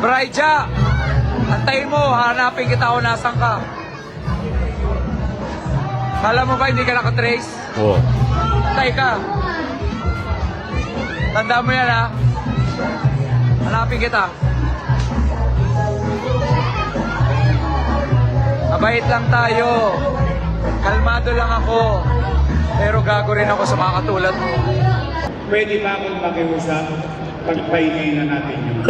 Braija, antayin mo, hanapin kita kung nasan ka. Kala mo ba hindi ka nakatrace? Oo. Antay ka. Tanda mo yan, ha? Hanapin kita. Mabait lang tayo. Kalmado lang ako. Pero gago rin ako sa mga katulad mo. Pwede ba akong pakiusap? Pagpahinay na natin yun.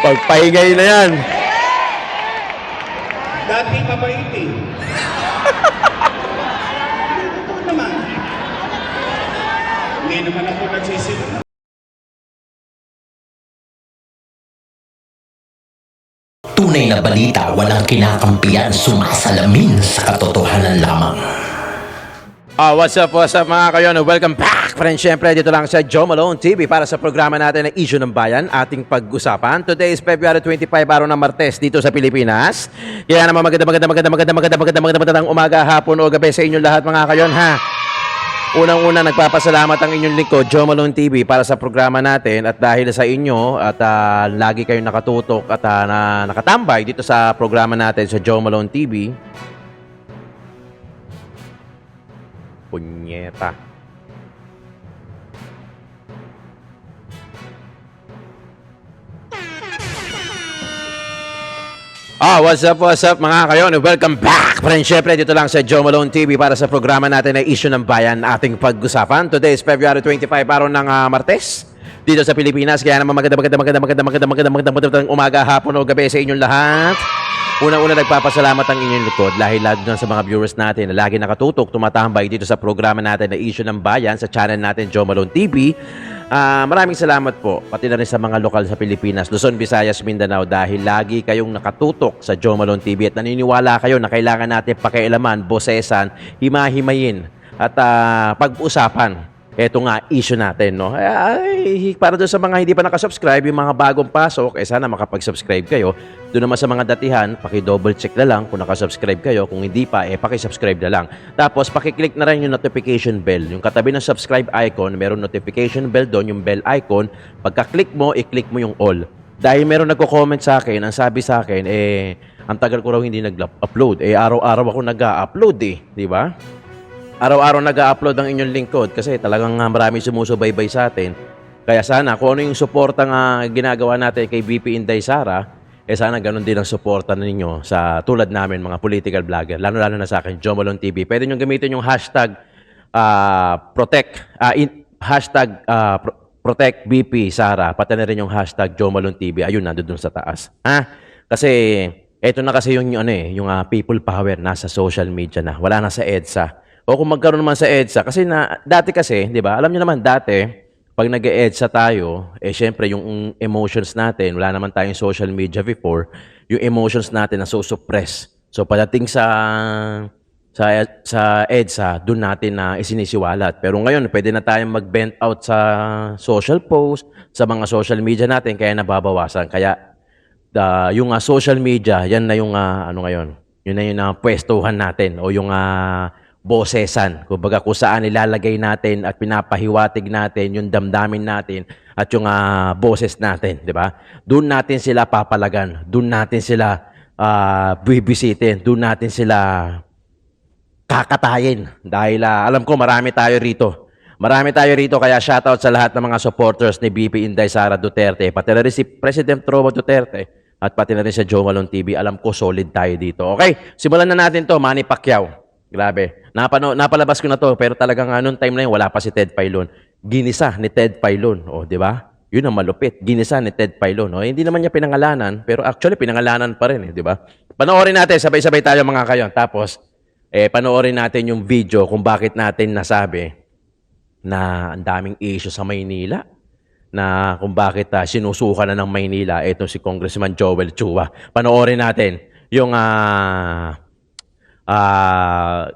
Pagpahingay na yan. Dati mabait eh. Ito naman. Hindi naman ako nagsisinunod. Tunay na balita, walang kinakampiyan, sumasalamin sa katotohanan lamang. What's up mga kayon? Welcome back, friends. Siyempre, dito lang sa Joe Malone TV para sa programa natin na Issue ng Bayan, ating pag-usapan. Today is February 25, araw ng Martes dito sa Pilipinas. Kaya naman magandang umaga, hapon o gabi sa inyong lahat mga kayon, ha? Unang-una, nagpapasalamat ang inyong lingkod, Joe Malone TV, para sa programa natin. At dahil sa inyo at lagi kayong nakatutok at nakatambay dito sa programa natin sa Joe Malone TV. Punyeta. What's up mga kayon? Welcome back, friends. Siyempre, dito lang sa Joe Malone TV para sa programa natin na Issue ng Bayan, ating pag-usapan. Today is February 25, araw ng Martes dito sa Pilipinas. Kaya naman magandang umaga, hapon o gabi sa inyong lahat. Unang-una, nagpapasalamat ang inyong likod dahil lalo sa mga viewers natin na lagi nakatutok, tumatambay dito sa programa natin na Issue ng Bayan sa channel natin Joe Malone TV. Maraming salamat po, pati na rin sa mga lokal sa Pilipinas, Luzon, Visayas, Mindanao, dahil lagi kayong nakatutok sa Joe Malone TV at naniniwala kayo na kailangan natin pakialaman, bosesan, himahimayin at pag-usapan. Ito nga, issue natin, no? Para doon sa mga hindi pa nakasubscribe, yung mga bagong pasok, sana makapag-subscribe kayo. Doon naman sa mga datihan, paki-double check na lang kung nakasubscribe kayo. Kung hindi pa, paki-subscribe na lang. Tapos, paki-click na rin yung notification bell. Yung katabi ng subscribe icon, meron notification bell doon, yung bell icon. Pagka-click mo, i-click mo yung all. Dahil meron nagko-comment sa akin, ang sabi sa akin, ang tagal ko raw hindi nag-upload. Araw-araw ako nag-upload di ba? Araw-araw nag-upload ang inyong lingkod kasi talagang marami sumusubaybay sa atin. Kaya sana kung ano yung suporta nga ginagawa natin kay VP Inday Sara, sana ganun din ang suporta ninyo sa tulad namin mga political vlogger. Lalo-lalo na sa akin, Joe Malone TV. Pwede nyo gamitin yung hashtag protect VP Sara. Pati na rin yung hashtag Joe Malone TV. Ayun, nandun sa taas. Kasi eto na kasi yung people power nasa social media na. Wala na sa EDSA. O kung magkaroon naman sa EDSA, kasi dati kasi, di ba, alam niyo naman dati, pag nag-EDSA tayo, syempre yung emotions natin, wala naman tayong social media before, yung emotions natin na suppress. So pagdating sa EDSA, doon natin na isinisiwalat. Pero ngayon, pwede na tayong mag-vent out sa social post, sa mga social media natin, kaya nababawasan. Kaya yung social media, yan na yung ngayon. Yun na yung pwestuhan natin o yung bosesan. Kumbaga kung saan ilalagay natin at pinapahiwatig natin yung damdamin natin at yung boses natin, di ba? Doon natin sila papalagan, doon natin sila bibisitin, doon natin sila kakatayin. Dahil alam ko marami tayo rito. Marami tayo rito kaya shoutout sa lahat ng mga supporters ni VP Inday Sara Duterte, pati na rin si President Trovo Duterte at pati na rin sa Joe Malone TV. Alam ko solid tayo dito. Okay, simulan na natin to, Manny Pacquiao. Grabe. Napalabas ko na to, pero talagang noong time na yun, wala pa si Ted Filon. Ginisa ni Ted Filon. O, di ba? Yun ang malupit. Ginisa ni Ted Filon. O, hindi naman niya pinangalanan, pero actually, pinangalanan pa rin, di ba? Panoorin natin, sabay-sabay tayo mga kayon. Tapos, panoorin natin yung video kung bakit natin nasabi na ang daming issue sa Maynila. Na kung bakit sinusuka na ng Maynila itong si Congressman Joel Chua. Panoorin natin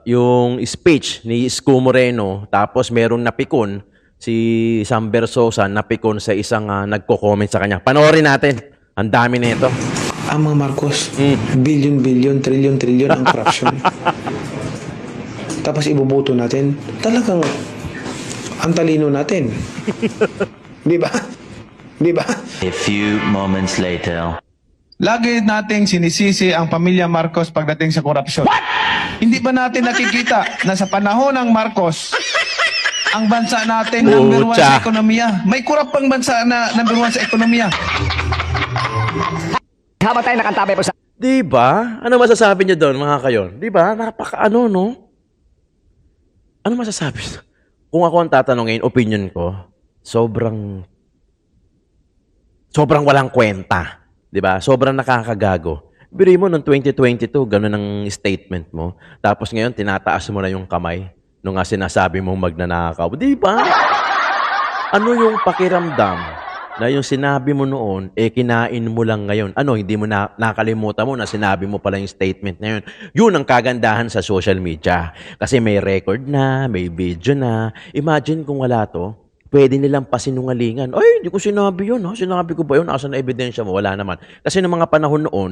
yung speech ni Isko Moreno, tapos merong napikon si Sam Versosa, napikon sa isang nagko-comment sa kanya. Panoorin natin. Ang dami nito. Ang mga Marcos, billion, trillion ang corruption. Tapos ibubuto natin, talagang ang talino natin. Di ba? Di ba? A few moments later. Lagi nating sinisisi ang pamilya Marcos pagdating sa korupsyon. Hindi ba natin nakikita na sa panahon ng Marcos, ang bansa natin number 1 sa ekonomiya? May kurap pang bansa na number 1 sa ekonomiya. Habang tayo nakantabay po sa... Di ba? Ano masasabi niyo doon, mga kayon? Di ba? Napaka-ano, no? Ano masasabi? Kung ako ang tatanungin, opinion ko, sobrang walang kwenta. Di ba? Sobrang nakakagago. Biri mo, noong 2022, ganun ang statement mo. Tapos ngayon, tinataas mo na yung kamay nung nga sinasabi mong magnanakaw. Di ba? Ano yung pakiramdam na yung sinabi mo noon, kinain mo lang ngayon? Ano, hindi mo nakalimutan mo na sinabi mo pala yung statement na yun? Yun ang kagandahan sa social media. Kasi may record na, may video na. Imagine kung wala to, pwede nilang pasinungalingan. Ay, hindi ko sinabi yun. Ha? Sinabi ko ba yun? Asan na ebidensya mo? Wala naman. Kasi noong mga panahon noon,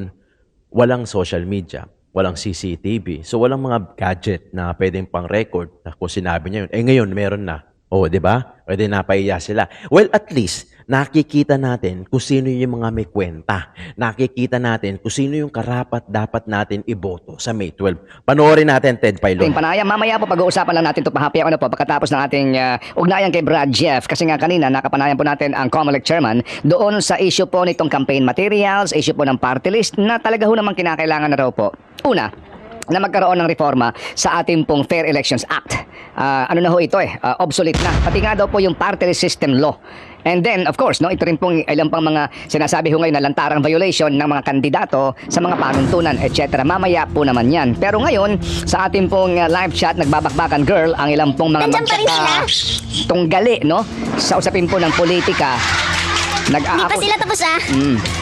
walang social media, walang CCTV. So, walang mga gadget na pwedeng pang record na kung sinabi niya yun. Ngayon, meron na. Oh, di ba? Pwede napaiya sila. Well, at least, nakikita natin kung sino yung mga may kwenta. Nakikita natin kung sino yung karapat-dapat natin iboto sa May 12. Panoorin natin, Ted Pailon. ating panayam. Mamaya po pag-uusapan lang natin ito pahapi ako na po pagkatapos ng ating ugnayan kay Brad Jeff. Kasi nga kanina nakapanayan po natin ang COMELEC chairman doon sa issue po nitong campaign materials, issue po ng party list na talaga ho naman kinakailangan na raw po. Una, na magkaroon ng reforma sa ating pong Fair Elections Act. Ano na ho ito obsolete na. Pati nga daw po yung party list system law. And then, of course, no, ito rin pong ilang pang mga sinasabi ho ngayon na lantarang violation ng mga kandidato sa mga panuntunan, etc. Mamaya po naman yan. Pero ngayon, sa ating pong live chat, nagbabakbakan girl, ang ilang pong mga Nandiyan pa rin sila? tunggali, no? Sa usapin po ng politika. Hindi pa sila tapos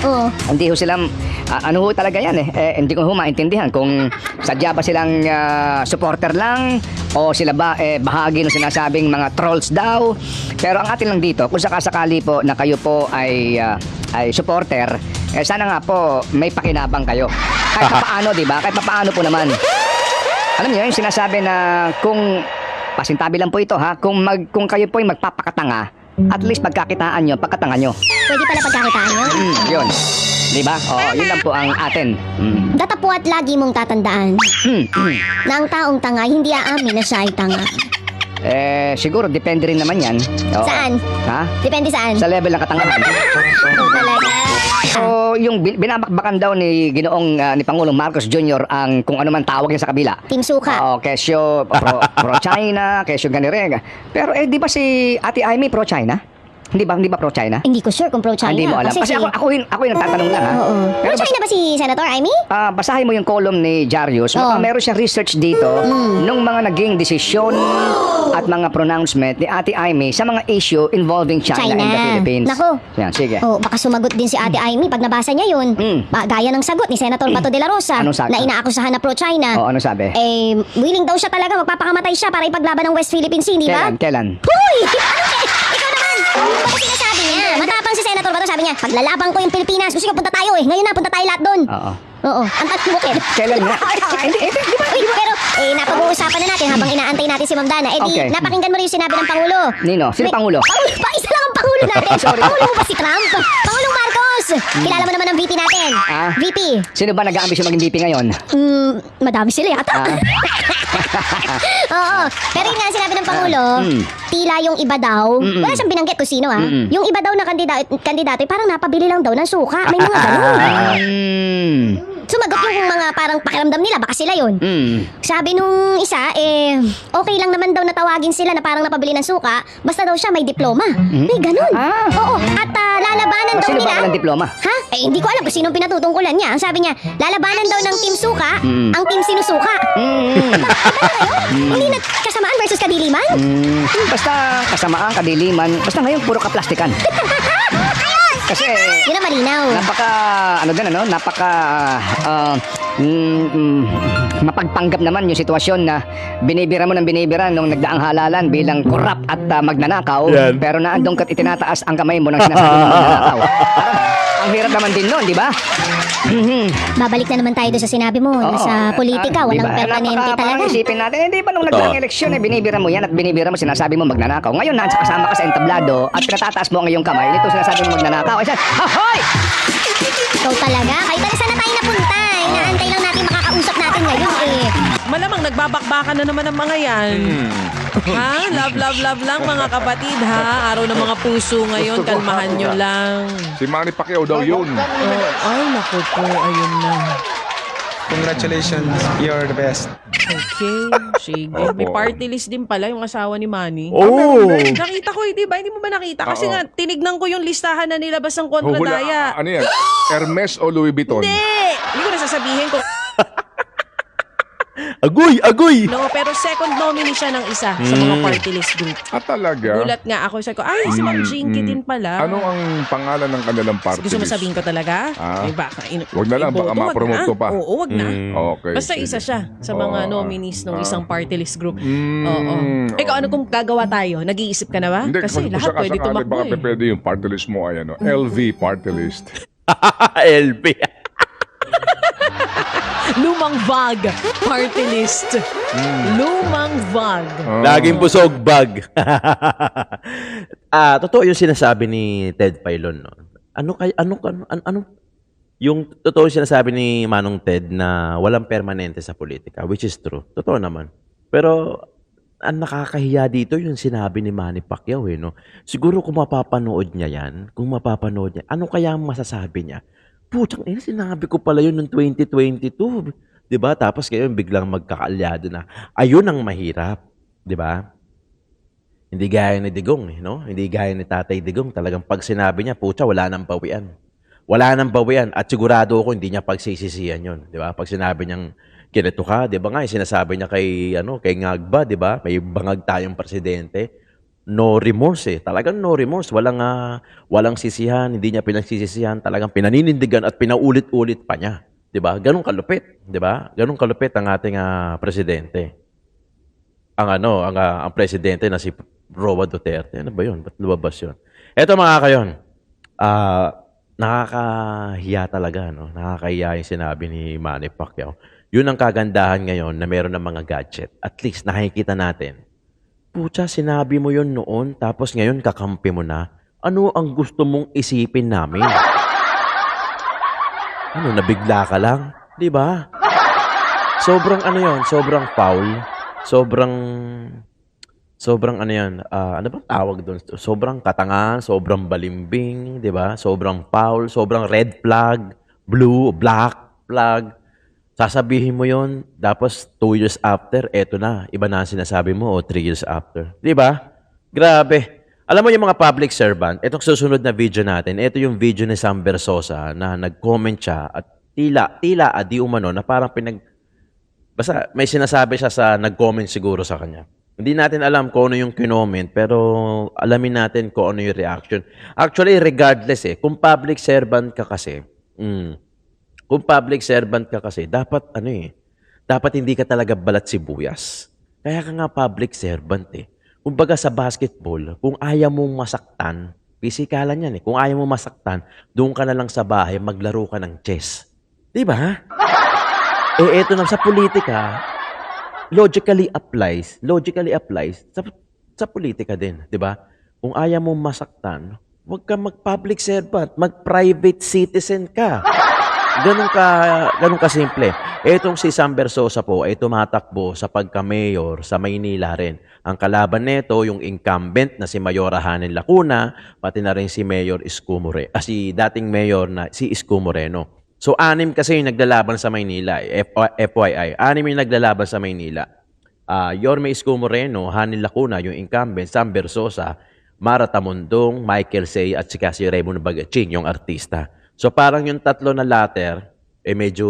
Oo. Hindi ho silang, ano ho talaga yan hindi ko ho maintindihan kung sadya ba silang supporter lang o sila ba bahagi ng sinasabing mga trolls daw. Pero ang atin lang dito, kung sakasakali po na kayo po ay supporter, sana nga po may pakinabang kayo. Kahit paano, di ba? Kahit paano po naman. Alam niyo, yung sinasabi na kung, pasintabi lang po ito ha, kung kayo po ay magpapakatanga, at least pagkakitaan nyo, pagkatanga nyo. Pwede pala pagkakitaan nyo. Yun. Diba? Yun lang po ang atin. Datapuat lagi mong tatandaan na ang taong tanga hindi aamin na siya ay tanga. Siguro, depende rin naman yan. Oo. Saan? Ha? Depende saan? Sa level ng katangahan. Talaga. So, yung binabakbakan daw ni ni Pangulong Marcos Jr. ang kung ano man tawag niya sa kabila. Team Suka. Oo, kesyo pro-China, kesyo ganirega. Pero di ba si Ate Amy pro-China? Hindi ba pro-China? Hindi ko sure kung pro-China. Hindi mo alam. Kasi ako yung nagtatanong lang ha. Oo. Pero Pro-China ba si Senator Amy? basahin mo yung column ni Jarius. Oo. Meron siyang research dito nung mga naging desisyon at mga pronouncement ni Ate Amy sa mga issue involving China and the Philippines. Nako. Yan, sige. Oh, baka sumagot din si Ate Amy pag nabasa niya yun. Gaya ng sagot ni Senator Bato de la Rosa Anong sagot? na inaakusahan na pro-China. Ano sabi? Willing daw siya talaga magpapakamatay siya para ipaglaban ng West Philippine Sea, di ba? Kailan? Huy! Ikaw naman! Ano ba sinasabi niya? Matapang si Senator Bato, sabi niya, paglalabang ko yung Pilipinas, gusto ko punta tayo ngayon na, punta tayo lahat doon. Oo. Oo, ang bukid. Kailan nga? Hindi, di ba? Uy, pero napag-uusapan na natin habang inaantay natin si Ma'am Dana. Okay. Napakinggan mo rin yung sinabi ng Pangulo. Nino? Sino Pangulo? Pangulo pa, isa lang ang Pangulo natin. Pangulo mo ba si Trump? Pangulong Marcos! Kilala mo naman ang VP natin. VP. Sino ba nag-aambisyon maging VP ngayon? Madami sila yata. Oo. Pero yun nga ang sinabi ng Pangulo, tila yung iba daw, wala siyang binanggit kung sino yung iba daw na kandidato, parang napabili lang daw ng suka. May mga ganun. Sumagot yung mga parang pakiramdam nila, baka sila yun. Sabi nung isa, okay lang naman daw natawagin sila na parang napabili ng suka, basta daw siya may diploma. May ganun. Oo. At lalabanan daw Sino nila. ba walang diploma? Ha? Hindi ko alam kung sinong pinatutungkulan niya. Ang sabi niya, lalabanan daw ng Team Suka, ang Team Sinusuka. Hindi na kasamaan versus kadiliman? Basta kasamaan, kadiliman, basta ngayon puro kaplastikan. Kasi Yun ang malinaw. mapagpanggap naman yung sitwasyon na binibira mo ng binibira nung nagdaang halalan bilang korap at magnanakaw, pero naandong kat itinataas ang kamay mo nang sinasabi mo magnanakaw. Ang hirap naman din nun, di ba? Babalik na naman tayo doon sa sinabi mo, sa politika, walang Diba? permanente talaga. Parang isipin natin, hindi ba nung nagdaang eleksyon, binibira mo yan at binibira mo, sinasabi mo magnanakaw. Ngayon, kasama ka sa entablado at pinatataas mo ang iyong kamay, nito sinasabi mo magnanakaw. Ay, ahoy! Ikaw talaga, kahit na saan na tayo napunta, inaantay lang natin makakausap natin ngayon eh. Malamang nagbabakbakan na naman ang mga yan. Ha? Love lang mga kapatid ha. Araw ng mga puso ngayon, kalmahan nyo lang. Si Manny Pacquiao daw yun. Ay, naku po, ayun na. Congratulations, you're the best. Okay, sige. May party list din pala yung asawa ni Manny. Oh! Nakita ko, di ba? Hindi mo ba nakita? Kasi nga, tinignan ko yung listahan na nilabas ng kontradaya. Ano yan? Hermes o Louis Vuitton? Hindi ko na sasabihin kung Agoy! no, pero second nominee siya ng isa sa mga party list group. Talaga? Gulat nga ako. Sabi ko, ay, si Ma'am Jinky din pala. Ano ang pangalan ng kanilang party Gusto mo list? sabihin ko talaga? Ah. Ay, baka, Wag na lang, baka iboto, wag ma-promote na. ko pa. Oo, wag na. Okay. Basta isa siya sa mga nominees ng isang party list group. Oo. Mm, Ikaw, ano kung gagawa tayo? Nag-iisip ka na ba? Hindi, Kasi kung lahat pwede sakasakali tumakbo baka eh. pwede yung party list mo ay ano, LV party list. LB. Lumang Vag party list. Lumang Vag. Laging busog bag. Totoo yung sinasabi ni Ted Filon, no? Ano yung totoo yung sinasabi ni Manong Ted na walang permanente sa politika, which is true. Totoo naman. Pero ang nakakahiya dito yung sinabi ni Manny Pacquiao, eh, no? Siguro kung mapapanood niya yan, ano kaya ang masasabi niya? Putang ina, sinabi ko pala yun noong 2022. 'Di ba? Tapos ngayon biglang magkakaalyado na. Ayun ang mahirap, 'di ba? Hindi gaya ni Digong, no? Hindi gaya ni Tatay Digong. Talagang pag sinabi niya, pucha, wala nang bawian. Wala nang bawian at sigurado ako hindi niya pagsisisihan 'yon, 'di ba? Pag sinabi niyang ganito ka, 'di ba nga, sinasabi niya kay Ngagba, 'di ba? May bangag tayong presidente. No remorse eh. Talagang no remorse. Walang sisihan, hindi niya pinagsisisihan. Talagang pinaninindigan at pinaulit-ulit pa niya. 'Di ba? Ganun kalupit, 'di ba? Ganun kalupit ang ating presidente. Ang presidente na si Roa Duterte. Ano ba 'yun? Ba't lumabas 'yun? Eto mga kayon. Nakakahiya talaga, no? Nakakahiya yung sinabi ni Manny Pacquiao. 'Yun ang kagandahan ngayon na meron ng mga gadget. At least nakikita natin. Pucha, sinabi mo yon noon, tapos ngayon kakampi mo na. Ano ang gusto mong isipin namin? Ano, nabigla ka lang? Di ba? Sobrang sobrang foul. Sobrang ano yan, ano bang tawag doon? Sobrang katangan, sobrang balimbing, di ba? Sobrang foul, sobrang red flag, black flag. Sasabihin mo yon, tapos 2 years after, eto na, iba na ang sinasabi mo, o 3 years after. Di ba? Grabe. Alam mo yung mga public servant, itong susunod na video natin, ito yung video ni Sam Bersosa na nag-comment siya at tila di umano na parang basta may sinasabi siya sa nag-comment siguro sa kanya. Hindi natin alam kung ano yung kinoment, pero alamin natin kung ano yung reaction. Actually, regardless kung public servant ka kasi, dapat dapat hindi ka talaga balat sibuyas. Kaya ka nga public servant Kumbaga sa basketball, kung ayaw mong masaktan, pisikalan yan Kung ayaw mong masaktan, doon ka na lang sa bahay, maglaro ka ng chess. Di ba? Eto na sa politika, logically applies sa politika din, di ba? Kung ayaw mong masaktan, huwag ka mag-public servant, mag-private citizen ka. Ganun ka simple. Etong si Sam Bersosa po ay tumatakbo sa pagka-mayor sa Maynila rin. Ang kalaban nito yung incumbent na si Mayora Hanin Lacuna, pati na rin si Mayor Isko Moreno, si dating mayor na si Isko Moreno. So 6 kasi yung naglalaban sa Maynila. FYI, 6 yung naglalaban sa Maynila. Yorme Isko Moreno, Hanin Lacuna, yung incumbent, Sam Bersosa, Mara Tamundong, Michael Say, at sika si Raymond Bagaching, yung artista. So parang yung tatlo na latter, medyo,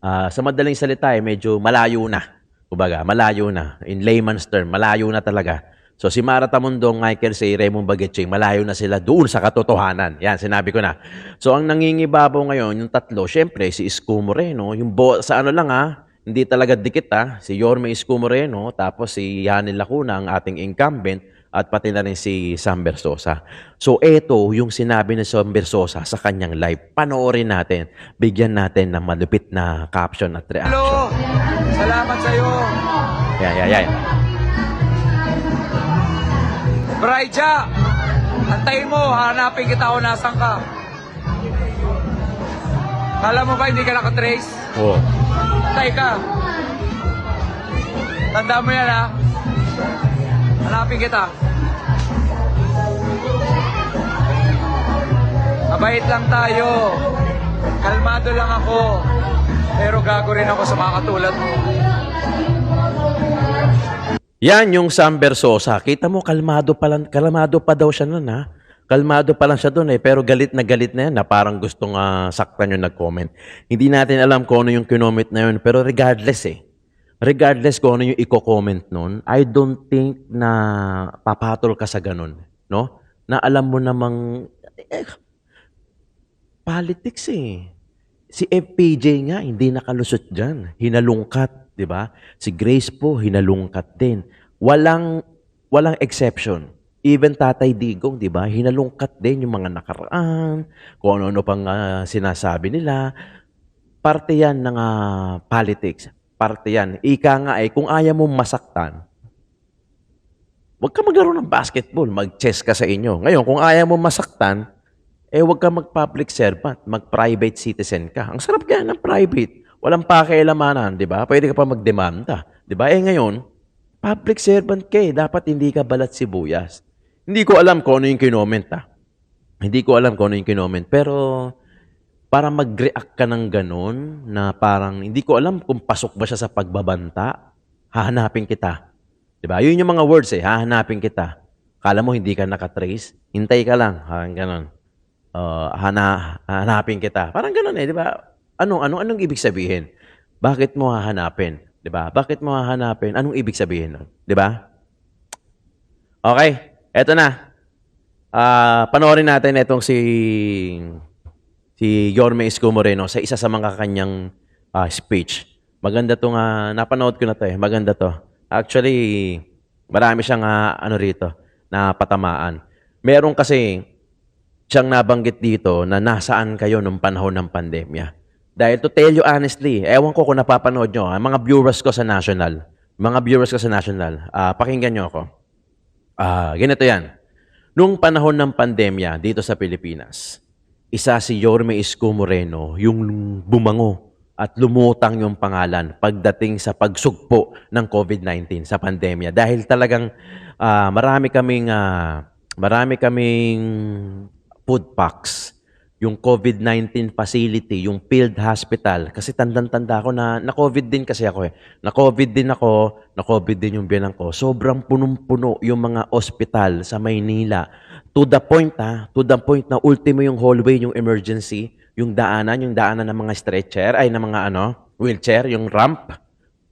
sa madaling salita, medyo malayo na. Kumbaga, malayo na. In layman's term, malayo na talaga. So si Mara Tamundong, Michael Say, Raymond Bagaching, malayo na sila doon sa katotohanan. Yan, sinabi ko na. So ang nangingibabaw ngayon, yung tatlo, syempre si Isko Moreno, yung sa ano lang hindi talaga dikit si Yorme Isko Moreno, tapos si Hanin Lacuna, ang ating incumbent, at pati na rin si Sam Bersosa. So eto yung sinabi ni Sam Bersosa sa kanyang live. Panoorin natin. Bigyan natin ng malupit na caption at reaction. Hello! Salamat sa'yo. Yan. Braija! Antayin mo, hanapin kita kung nasan ka. Kala mo ba hindi ka nakatrace? Oh. Antay ka. Tanda mo yan, ha? Hanapin kita. Mabait lang tayo. Kalmado lang ako. Pero gago rin ako sa mga katulad mo. Yan yung Sam Bersosa. Kita mo, kalmado pa daw siya nun, ha? Kalmado pa lang siya doon pero galit na yan na parang gustong saktan yung nag-comment. Hindi natin alam kung ano yung kinomment na yun, pero regardless kung ano yung i-comment nun, I don't think na papatol ka sa ganun, no? Na alam mo namang politics eh. Si FPJ nga, hindi nakalusot dyan. Hinalungkat, di ba? Si Grace po, hinalungkat din. Walang exception. Even Tatay Digong, di ba? Hinalungkat din yung mga nakaraan, kung ano-ano pang sinasabi nila. Parte yan ng politics. Parte yan. Ika nga kung ayaw mo masaktan, huwag ka maglaro ng basketball, mag-chess ka sa inyo. Ngayon, kung ayaw mo masaktan, huwag ka mag-public servant, mag-private citizen ka. Ang sarap kaya ng private. Walang pakialamanan, di ba? Pwede ka pa magdemanda. Di ba? Ngayon, public servant ka dapat hindi ka balat sibuyas. Hindi ko alam kung ano yung kinoment, Hindi ko alam kung ano yung kinoment. Pero, para mag-react ka ng ganun, na parang, hindi ko alam kung pasok ba siya sa pagbabanta, hahanapin kita. Diba? Yun yung mga words hahanapin kita. Kala mo hindi ka nakatrace, hintay ka lang, ganun. Hahanapin kita. Parang ganun diba? Anong ibig sabihin? Bakit mo hahanapin? Diba? Bakit mo hahanapin? Anong ibig sabihin nun? Diba? Okay. Eto na. Panoorin natin itong si Yorme Isko Moreno sa isa sa mga kanyang speech. Maganda itong, napanood ko na to Maganda to. Actually, marami siyang rito na patamaan. Meron kasi siyang nabanggit dito na nasaan kayo nung panahon ng pandemya. Dahil to tell you honestly, ewan ko kung napapanood nyo, mga viewers ko sa national, pakinggan nyo ako. Ganito yan. Nung panahon ng pandemya dito sa Pilipinas, isa si Yorme Isko Moreno yung bumango at lumutang yung pangalan pagdating sa pagsugpo ng COVID-19 sa pandemya. Dahil talagang marami kaming food packs, yung COVID-19 facility, yung field hospital. Kasi tandang-tanda ako na COVID din kasi ako Na-COVID din yung biyanan ko. Sobrang punong-puno yung mga ospital sa Maynila. To the point na ultimo yung hallway, yung emergency, yung daanan ng mga stretcher, ng mga wheelchair, yung ramp.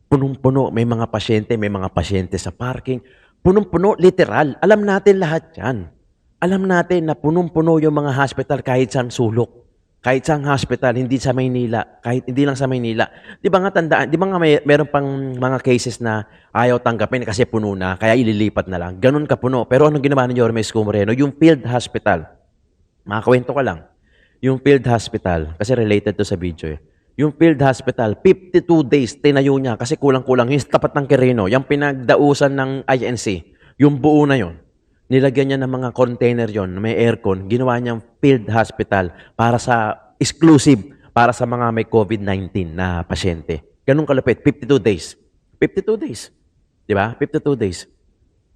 Punong-puno. May mga pasyente sa parking. Punong-puno, literal. Alam natin lahat yan. Alam natin na punong-puno yung mga hospital kahit saan sulok. Kahit saan hospital, hindi lang sa Maynila. Di ba nga tandaan, di ba nga meron pang mga cases na ayaw tanggapin kasi puno na, kaya ililipat na lang. Ganun ka puno. Pero anong ginawa ni Yorme Isko Moreno? Yung field hospital. Makakwento ka lang. Yung field hospital, kasi related to sa video Yung field hospital, 52 days tinayo niya kasi kulang-kulang. Yung tapat ng Quirino, yung pinagdausan ng INC, yung buo na yon. Nilagyan niya ng mga container yon, may aircon, ginawa niyang field hospital para sa exclusive para sa mga may COVID-19 na pasyente. Ganun kalapit, 52 days. 52 days. 'Di ba? 52 days.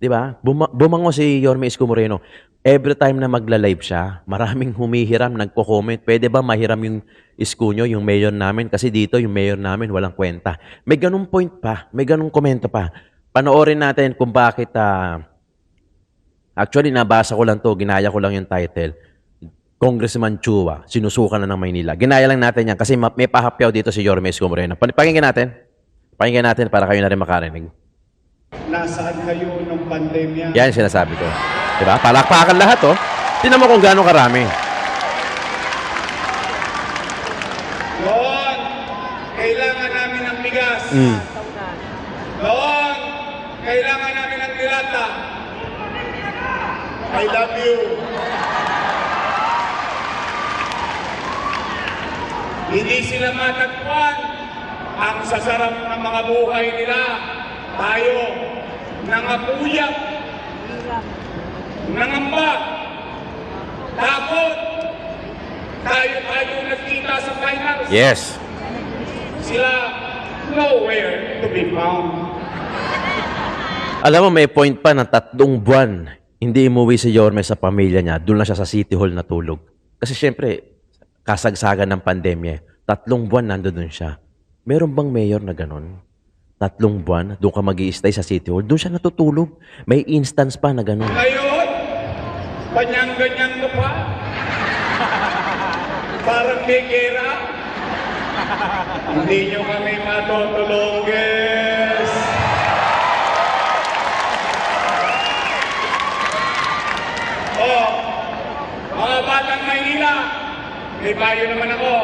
'Di ba? Bumango si Yorme Isko Moreno. Every time na magla-live siya, maraming humihiram, nagko-comment, pwede ba mahiram yung isko nyo, yung mayor namin? Kasi dito, yung mayor namin, walang kwenta. May ganung point pa, may ganung komento pa. Panoorin natin kung bakit actually, nabasa ko lang to, ginaya ko lang yung title. Congressman Chua, sinusukan na ng Maynila. Ginaya lang natin yan kasi may pahapyaw dito si Yorme Isko Moreno. Pakinggan natin. Pakinggan natin para kayo na rin makarinig. Nasaan kayo nung pandemya? Yan yung sinasabi ko. Diba? Palakpakan lahat, Tingnan mo kung gaano karami. Noon, kailangan namin ng bigas. Noon, kailangan namin ng dilata. I love you. Hindi sila matagpuan ang sasarap ng mga buhay nila. Tayo, nangapuyak, nangamba, takot. Tayo nagkita sa finals. Yes. Sila, nowhere to be found. Alam mo, may point pa na 3 buwan hindi umuwi si Yorme sa pamilya niya. Doon lang siya sa City Hall natulog. Kasi syempre, kasagsagan ng pandemya. 3 buwan nandoon siya. Meron bang mayor na ganon? 3 buwan, doon ka mag-i-stay sa City Hall. Doon siya natutulog. May instance pa na ganon. Ngayon, panyang-ganyang ka pa. Parang may gera. Hindi nyo kami matutulunges. Oh, mga batang Maynila, may payo naman ako.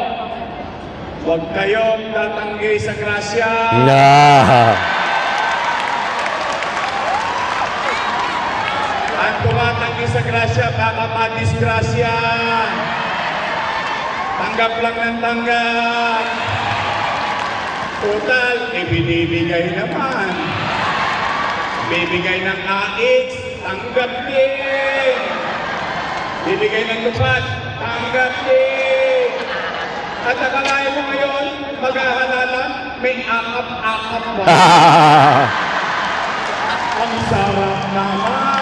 Huwag kayong tatanggi sa grasya. Ang tumatanggi sa grasya, baka madisgrasya. Tanggap lang ng tanggap. Total, ibinibigay naman. Bibigay ng AX, tanggap din. Bibigay ng lupat, tanggap din. At akalain mo ngayon, maghahalalan, may akap-akap ba? Ang sarap naman.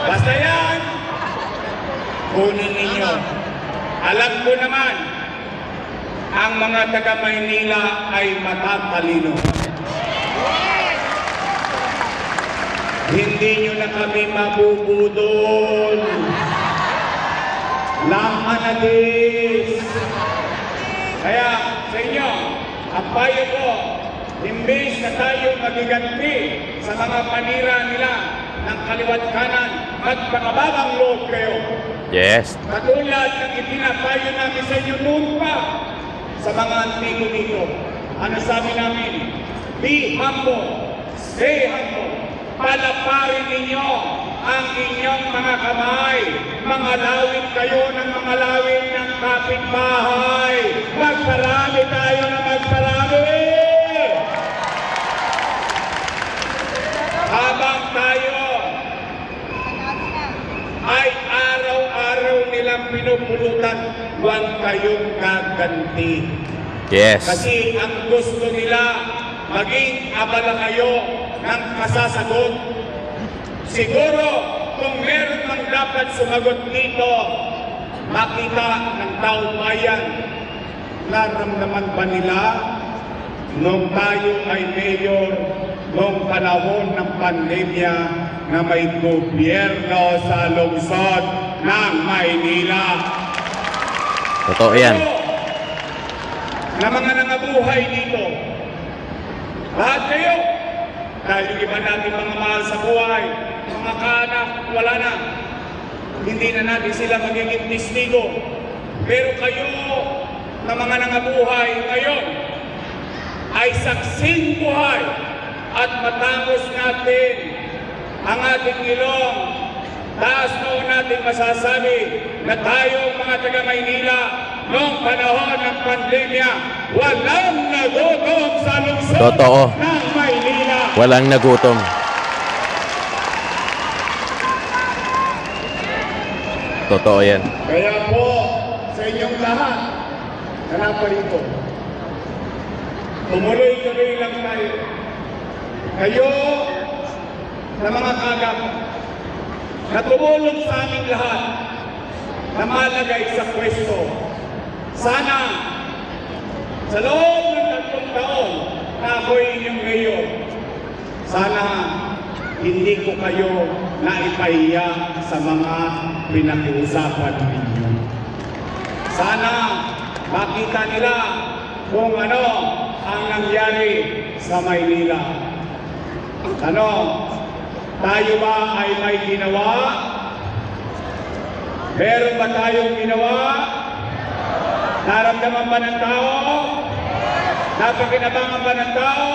Basta yan, kunin ninyo. Alam ko naman, ang mga taga-Maynila ay matatalino. Hindi nyo na kami mabubudol. Lamanadis. Kaya sa inyo, ang payo ko, imbes na tayo magiganti sa mga panira nila ng kaliwat kanan, magpakabagang loob kayo. Yes. Katulad ng ipinapayo namin sa inyo noon pa sa mga antiko dito. Ano sabi namin? Be humble, stay humble. Palaparin ninyo ang inyong mga kamay. Mangalawin kayo ng mangalawin ng kapitbahay. Magparami tayo na magparami. Habang tayo ay araw-araw nilang pinupulutan, huwag kayong gaganti. Yes. Kasi ang gusto nila, maging abala kayo ng kasasagot. Siguro, kung meron mang dapat sumagot dito, makita ng taong bayan, naramdaman ba nila nung tayo ay mayor, nung panahon ng pandemya na may gobyerno sa lungsod ng Maynila. Totoo yan. Na mga nangabuhay dito, lahat kayo, dahil yung iba natin mga mahal sa buhay, mga kaanak, wala na. Hindi na natin sila magiging testigo. Pero kayo, na mga nangabuhay ngayon, ay saksing buhay at matapos natin ang ating ilong. Taas noon natin masasabi na tayong mga taga-Maynila noong panahon ng pandemya, walang nagutom sa lungsod Totoo. ng Maynila. Walang nagutom. Totoo yan. Kaya po, sa inyong lahat, na naparito, tumuloy-tuloy lang tayo. Kayo, na mga kagap, na tumulong sa aming lahat, na malagay sa pwesto. Sana, sa loob ng 3 taon na ako'y inyong mayor, sana hindi ko kayo naipahiya sa mga pinakiusapan ninyo. Sana makita nila kung ano ang nangyari sa Maynila. Ano, tayo ba ay may ginawa? Meron ba tayong ginawa? Naramdaman ba ng tao? Napakinabangan ba ng tao?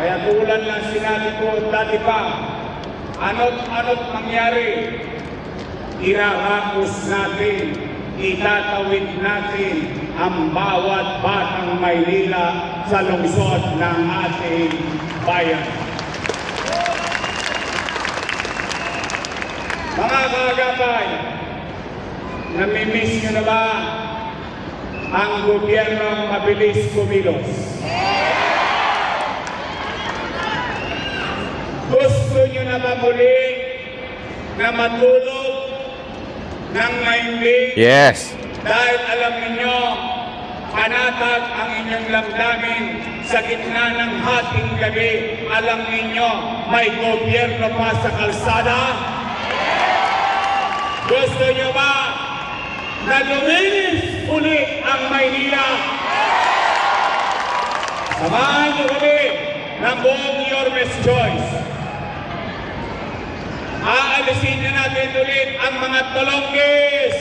Kaya tulad ng sinabi ko dati pa, ano't mangyari, irahapos natin, itatawid natin ang bawat batang Maynila sa lungsod ng ating bayan. Mga kaagapay, namimiss nyo na ba ang gobyernong mabilis kumilos? Gusto nyo na ba muli na matulog ng mahimbing? Yes. Dahil alam ninyo, panatag ang inyong lamdamin sa gitna ng hating gabi. Alam ninyo, may gobyerno pa sa kalsada? Gusto nyo ba na luminis ulit ang Maynila? Samahan nyo kami ng buong Yormes Choice. Aalisin na natin ulit ang mga tolonggis.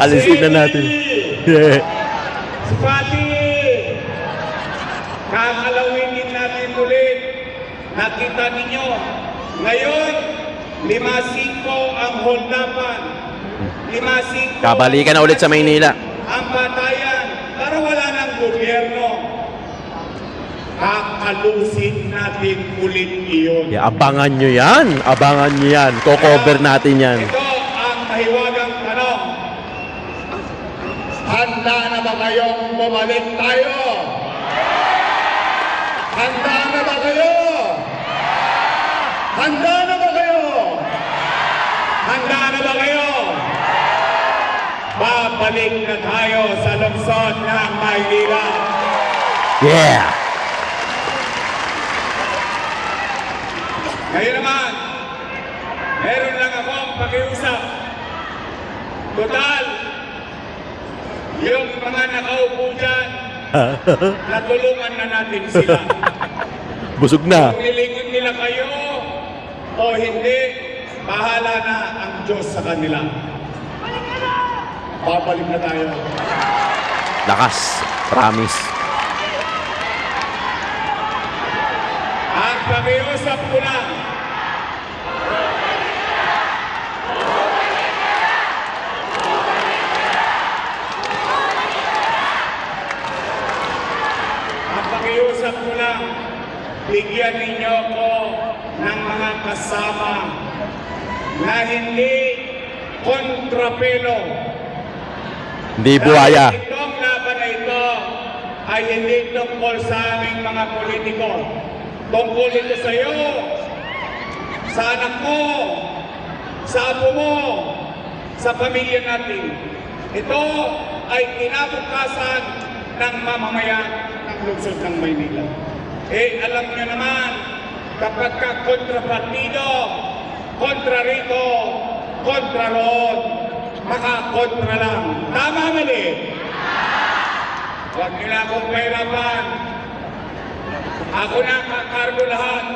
Alisin na natin. Yeah. Si Pati. Kakalawin din natin ulit. Nakita ninyo, ngayon, 5-5 ang holdapan. 5-5. Kabalikan na ulit sa Maynila. Ang batayan, para wala ng gobyerno. Kakalusin natin ulit iyon. Yeah, abangan nyo yan. Abangan nyo yan. Ko-cover natin yan. Ito ang mahiwagang tanong. Handa na ba kayong bumalik tayo? Handa na ba kayo? Handa na ba kayo? Handa na ba kayo? Babalik na tayo sa lungsod ng Maynila. Yeah. Ngayon naman, meron lang akong pakiusap. Total, yung mga nakaupo dyan, natulungan na natin sila. Busog na. Kung nilingon nila kayo o hindi, bahala na ang Diyos sa kanila. Babalik na tayo. Lakas. Promise. Ang pakiusap ko lang, bigyan ninyo ko ng mga kasama na hindi kontrapelo. Hindi buhaya. Dahil itong laban na ito ay hindi tungkol sa aming mga politiko. Tungkol ito sa iyo, sa anak mo, sa apo mo, sa pamilya natin. Ito ay kinabukasan ng mamamayan ng lungsod ng Maynila. Alam nyo naman, kapag ka kontrapartido, kontra rito, kontra roon, makakontra lang. Tama, mali? Huwag nyo na akong mahirapan. Ako na kakargo lahat.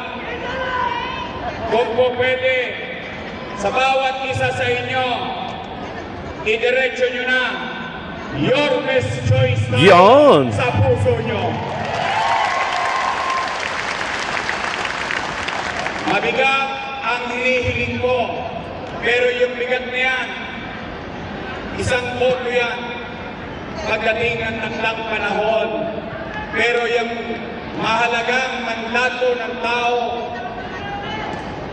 Kung po pwede, sa bawat isa sa inyo, idiretso nyo na your best choice na Yon. sa puso nyo. Mabigat ang hinihiling ko, pero yung bigat na yan, isang boto yan, pagdating ng takdang panahon. Pero yung mahalagang mandato ng tao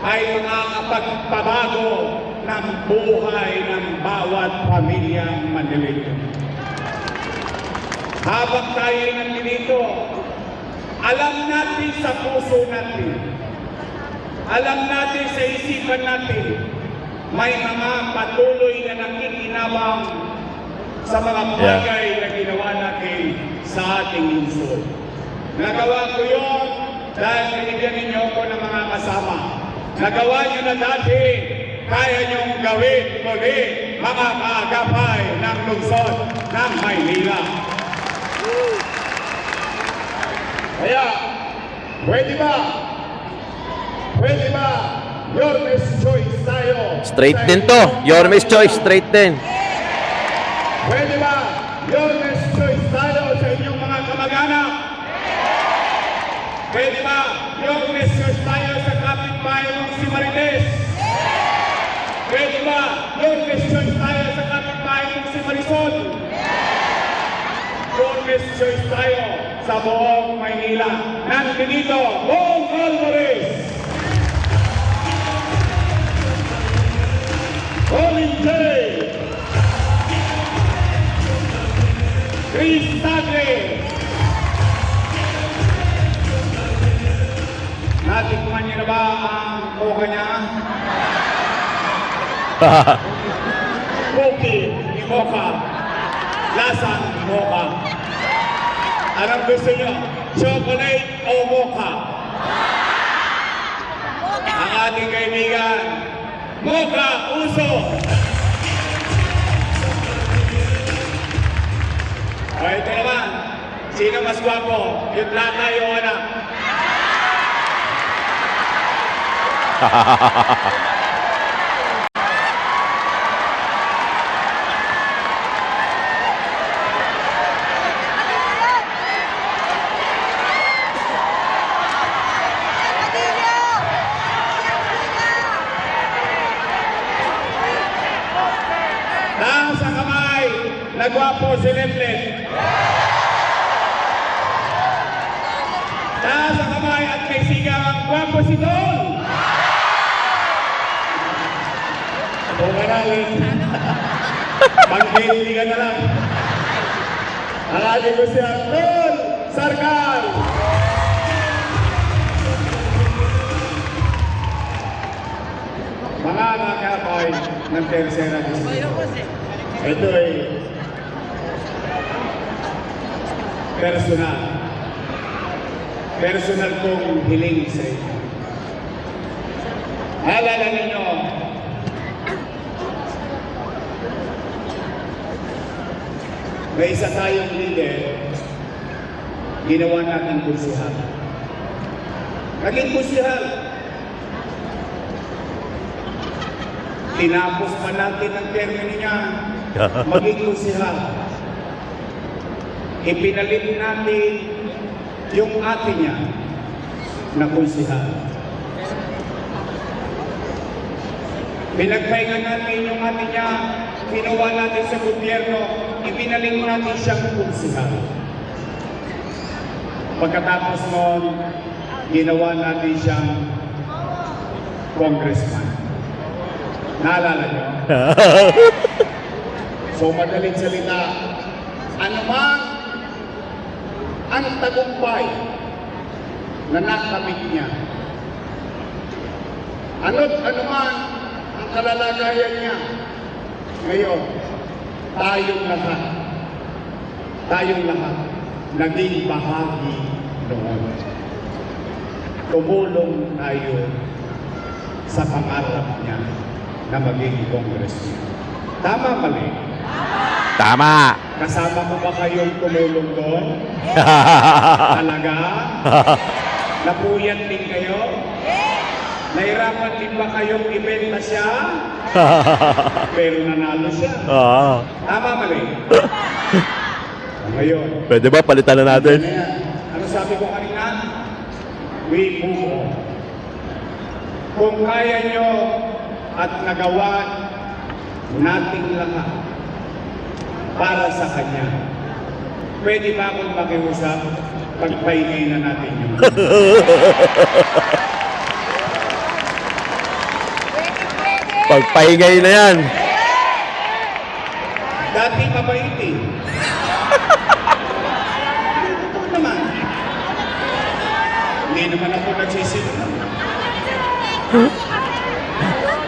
ay nakakapagpabago ng buhay ng bawat pamilyang Manilito. Habang tayo nandito, alam natin sa puso natin, alam natin sa isipan natin, may mga patuloy na nakikinabang sa mga bagay na ginawa natin sa ating lungsod. Nagawa ko yun dahil binigyan ninyo ko ng mga kasama. Nagawa nyo na dati, kaya nyong gawin muli mga kaagapay ng lungsod ng Maynila. Kaya, pwede ba? Pwede ba? Your best choice tayo. Straight din to. Your best choice. Straight din. Pwede ba? Your best choice tayo sa inyong mga kamag-anak. Pwede ba yung message tayo sa kapitbahay mong si Marites? Pwede ba yung message tayo sa kapitbahay mong si Marisol? Yung message tayo sa buong Maynila. Nandito, Bong Alvarez! Colin J. Chris Tagre. Natikman niyo na ba ang koka niya? Cookie ni Mocha. Lasang Mocha. Anong gusto niyo? Chocolate o Mocha? Ang ating kaibigan, Mocha Uso. O ito naman, sino mas gwapo? Yung lata yung anak. Taas ang kamay, nagwapo si Lemlet. Taas ang kamay at may sigang gwapo si Don. Pumaralin. Pag-bili ka na lang. Alali ko siya, Don Sarkar. Mga nakakay ng tercera distrito. Ito ay personal. Personal kong hiling sa inyo. Alala ninyo, may isa tayong leader, ginawa natin kursihal. Naging kursihal. Tinapos pa natin ang termino niya, maging kursihal. Ipinalit natin yung ate niya na kursihal. Pinagpahinga natin yung ate niya, kinuha natin sa gobyerno, ibinaling natin siyang kursihal. Pagkatapos noon, ginawa natin siyang congressman. Naalala niyo? So madaling salita, anumang ang tagumpay na nakamit niya, anuman ang kalalagayan niya, ngayon, tayong lahat, naging bahagi noon. Tumulong tayo sa pangarap niya na maging congressman. Tama, mali? Tama. Kasama mo ba kayong tumulong doon? Talaga? Napuyat din kayo? Nahirapan din ba kayong ibenta siya? Pero nanalo siya. Tama, mali? Ngayon. Pwede ba palitan na natin? Ano sabi ko kanina? We move on. Kung kaya nyo at nagawa nating lahat para sa Kanya, pwede ba akong makiusap? Pagpahingay na natin yun. Pagpahingay na yan. Dati mabait eh. Ito naman. Hindi naman ako nagsisinunod.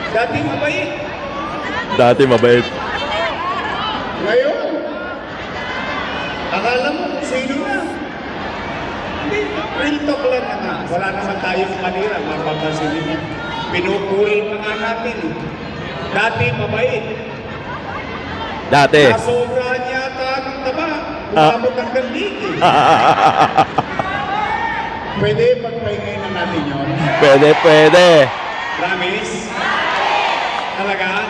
Dati mabait. Dati mabait. Ngayon, akala mo kung sino na. Hindi, real talk lang naman. Wala naman tayong manira, mapapasilin. Pinupuri pa nga natin. Dati mabait. Dati. Nasobrahan yata ng taba. Umabot ang gandig eh. Pwede pagpahingay na natin yun. Pwede. Promise? Talaga?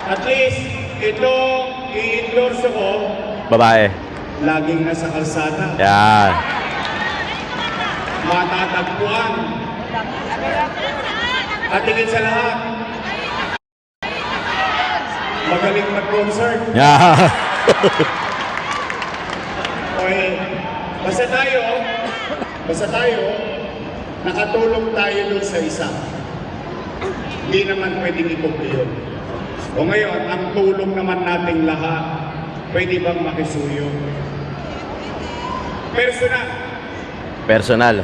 At least, ito i-endorse ko, Babae. laging nasa kalsada. Yan. matatagpuan. At higit sa lahat, magaling mag-concert. Yeah. Okay. Basta tayo, nakatulong tayo doon sa isa. Hindi naman pwedeng ikupi yun. O ngayon, ang tulong naman nating lahat, pwede bang makisuyo? Personal,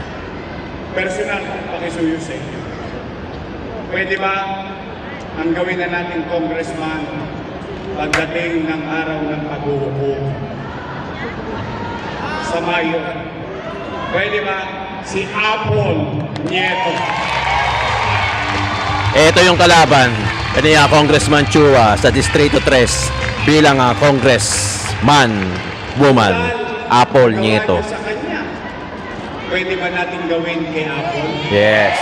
pakisuyo sa inyo. Pwede ba ang gawin na natin congressman pagdating ng araw ng pag-uupo sa Mayo? Pwede ba si Apple Nieto? Ito yung kalaban ni Congressman Chua sa Distrito 3 bilang congressman woman Apple Gawa Nieto. niya sa kanya. Pwede ba natin gawin kay Apple? Yes.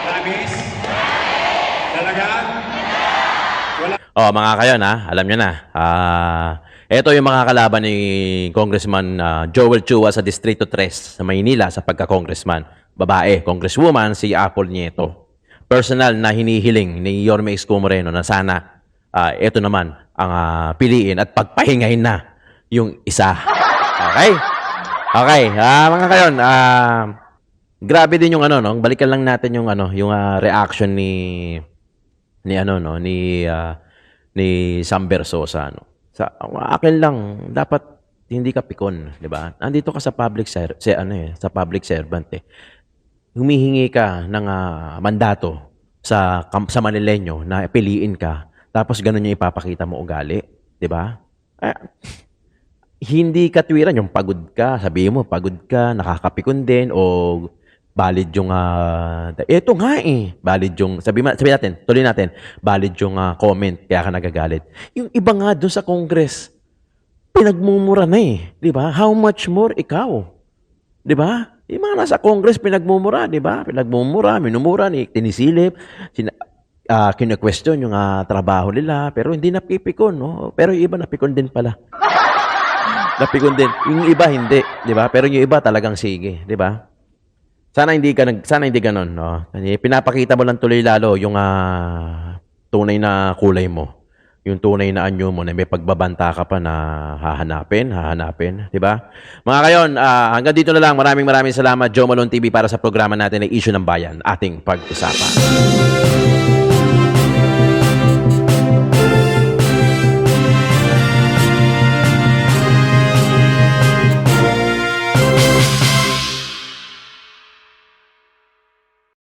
Promise? Talaga? Wala. Oh, mga kayon alam nyo na. Ito yung mga kalaban ni Congressman Joel Chua sa Distrito 3 sa Maynila sa pagka-congressman. Babae, congresswoman si Apple Nieto. Personal na hinihiling ni Yorme Isko Moreno na sana ito naman ang piliin at pagpahingahin na yung isa. Okay? Okay, mga kayon, grabe din yung balikan lang natin yung yung reaction ni Sam Bersosa Sa akin lang dapat hindi ka pikon, 'di ba? Andito ka sa public sa public servant eh. Humihingi ka ng mandato sa Manileño na piliin ka, tapos ganun yung ipapakita mo ugali, 'di ba? Hindi katwiran yung pagod ka, sabihin mo pagod ka, nakakapikon din o valid yung eto nga valid yung sabi natin, tuloy natin, valid yung comment kaya ka nagagalit. Yung iba nga doon sa Congress pinagmumura na 'di ba? How much more ikaw? 'Di ba? Yung mga nasa Congress pinagmumura, 'di ba? Pinagmumura, minumura, tinisilip, kina-question yung trabaho nila, pero hindi napipikon, no? Pero yung iba napikon din pala. Napikon din. Yung iba hindi, 'di ba? Pero yung iba talagang sige, 'di ba? Sana hindi ganoon, no? Pinapakita mo lang tuloy lalo yung tunay na kulay mo. Yung tunay na anyo mo na may pagbabanta ka pa na hahanapin, 'di ba? Mga kayon, hanggang dito na lang. Maraming salamat Joe Malone TV para sa programa natin na Issue ng Bayan, ating pag-usapan.